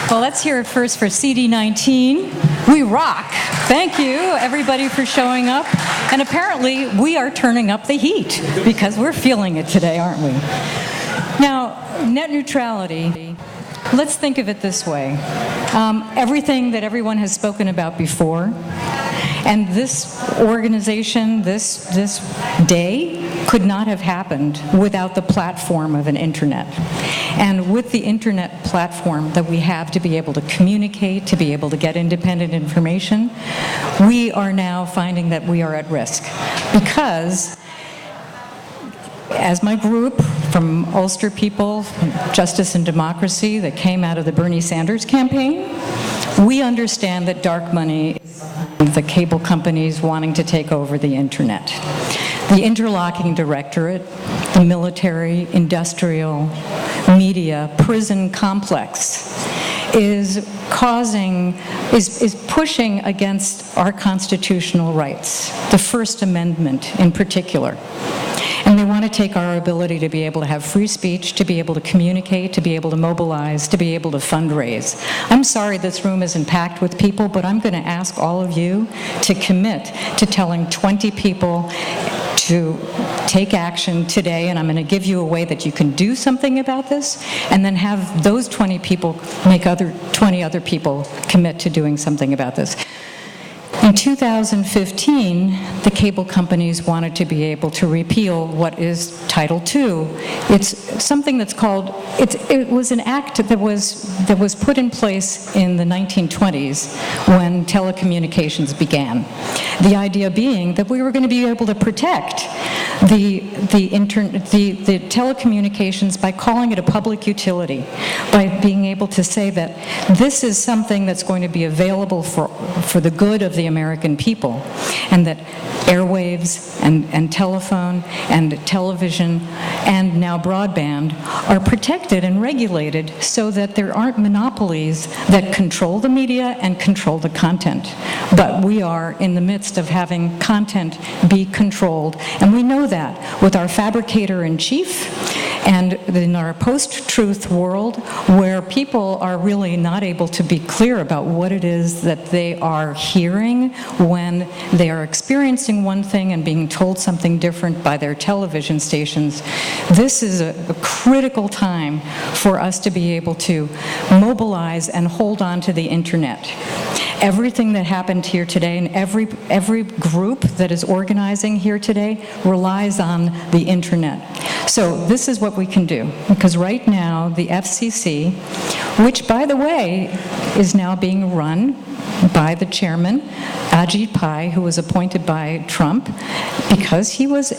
Well, let's hear it first for CD19. We rock. Thank you, everybody, for showing up. And apparently, we are turning up the heat because we're feeling it today, aren't we? Now, net neutrality, let's think of it this way. Everything that everyone has spoken about before, and this organization, this day, could not have happened without the platform of an internet. And with the internet platform that we have to be able to communicate, to be able to get independent information, we are now finding that we are at risk. Because, as my group from Ulster People, Justice and Democracy, that came out of the Bernie Sanders campaign, we understand that dark money is the cable companies wanting to take over the internet. The interlocking directorate, the military, industrial, media, prison complex is pushing against our constitutional rights, the First Amendment in particular. And they want to take our ability to be able to have free speech, to be able to communicate, to be able to mobilize, to be able to fundraise. I'm sorry this room isn't packed with people, but I'm going to ask all of you to commit to telling 20 people to take action today, and I'm going to give you a way that you can do something about this, and then have those 20 people make 20 other people commit to doing something about this. In 2015, the cable companies wanted to be able to repeal what is Title II. It's something that's called, it was an act that was put in place in the 1920s when telecommunications began. The idea being that we were going to be able to protect the telecommunications by calling it a public utility, by being able to say that this is something that's going to be available for the good of the American people, and that airwaves and telephone and television and now broadband are protected and regulated so that there aren't monopolies that control the media and control the content. But we are in the midst of having content be controlled, and we know that with our fabricator-in-chief and in our post-truth world where people are really not able to be clear about what it is that they are hearing when they are experiencing one thing and being told something different by their television stations. This is a critical time for us to be able to mobilize and hold on to the internet. Everything that happened here today and every group that is organizing here today relies on the internet. So this is what we can do, because right now the FCC, which by the way is now being run by the chairman, Ajit Pai, who was appointed by Trump because he was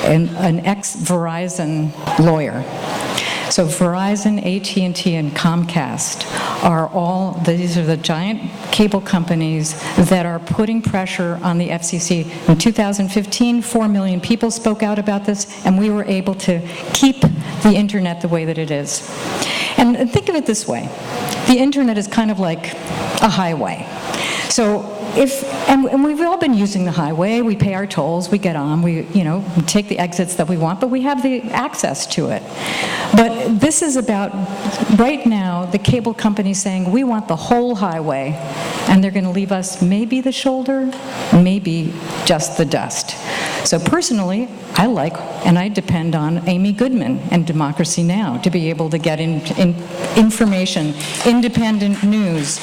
an ex-Verizon lawyer. So Verizon, AT&T, and Comcast these are the giant cable companies that are putting pressure on the FCC. In 2015, 4 million people spoke out about this, and we were able to keep the internet the way that it is. And think of it this way. The internet is kind of like a highway. So and we've all been using the highway, we pay our tolls, we get on, we take the exits that we want, but we have the access to it. But this is about, right now, the cable company saying, we want the whole highway, and they're going to leave us maybe the shoulder, maybe just the dust. So personally, I like and I depend on Amy Goodman and Democracy Now! To be able to get information, independent news.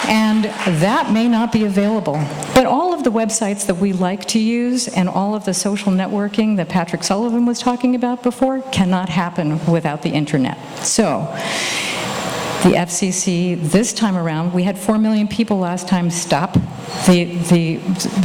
And that may not be available. But all of the websites that we like to use and all of the social networking that Patrick Sullivan was talking about before cannot happen without the internet. So the FCC, this time around, we had 4 million people last time stop the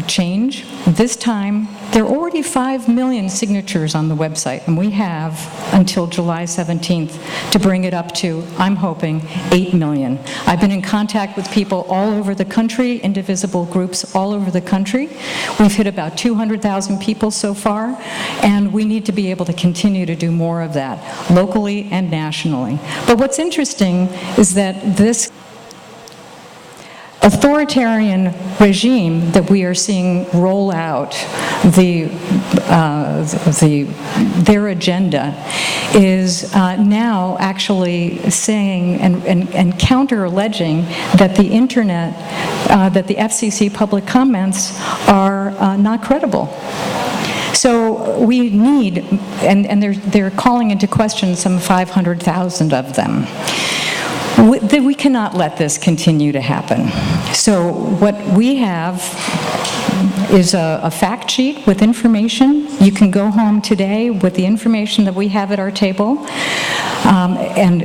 change. This time, there are already 5 million signatures on the website, and we have until July 17th to bring it up to, I'm hoping, 8 million. I've been in contact with people all over the country, indivisible groups all over the country. We've hit about 200,000 people so far, and we need to be able to continue to do more of that, locally and nationally. But what's interesting is that this authoritarian regime that we are seeing roll out their agenda is now actually saying and counter-alleging that the internet, that the FCC public comments are not credible. So we need, and they're calling into question some 500,000 of them. We cannot let this continue to happen. So what we have is a fact sheet with information. You can go home today with the information that we have at our table and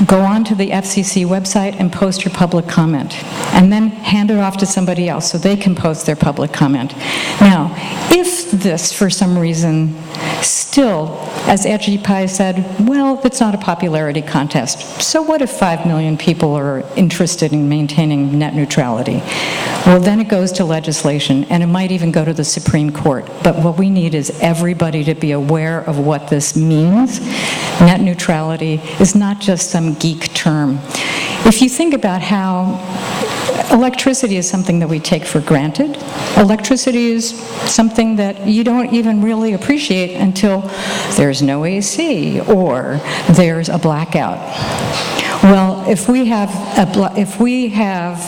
go on to the FCC website and post your public comment. And then hand it off to somebody else so they can post their public comment. Now, if this, for some reason, still, as Ajit said, well, it's not a popularity contest. So what if 5 million people are interested in maintaining net neutrality? Well, then it goes to legislation, and it might even go to the Supreme Court. But what we need is everybody to be aware of what this means. Net neutrality is not just some geek term. If you think about how electricity is something that we take for granted. Electricity is something that you don't even really appreciate until there's no AC or there's a blackout. Well, if we have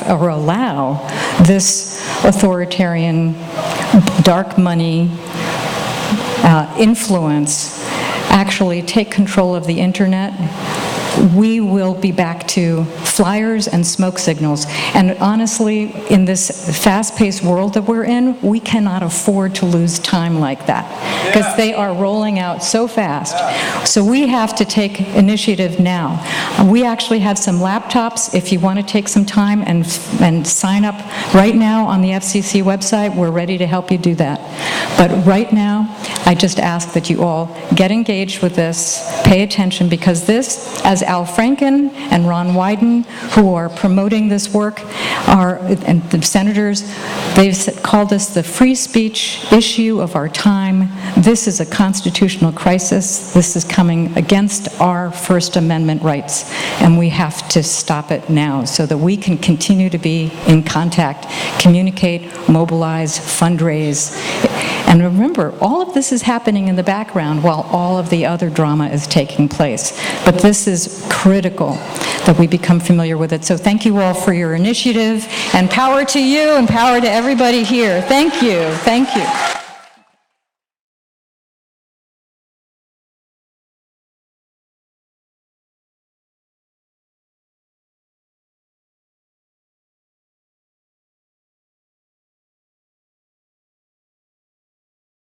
or allow this authoritarian dark money influence actually take control of the internet, we will be back to flyers and smoke signals. And honestly, in this fast-paced world that we're in, we cannot afford to lose time like that because they are rolling out so fast. So we have to take initiative now. We actually have some laptops. If you want to take some time and sign up right now on the FCC website, we're ready to help you do that. But right now, I just ask that you all get engaged with this, pay attention, because this, as Al Franken and Ron Wyden, who are promoting this work, and the senators, they've called this the free speech issue of our time. This is a constitutional crisis. This is coming against our First Amendment rights, and we have to stop it now so that we can continue to be in contact, communicate, mobilize, fundraise. And remember, all of this is happening in the background while all of the other drama is taking place. But this is critical that we become familiar with it. So thank you all for your initiative, and power to you and power to everybody here. Thank you. Thank you.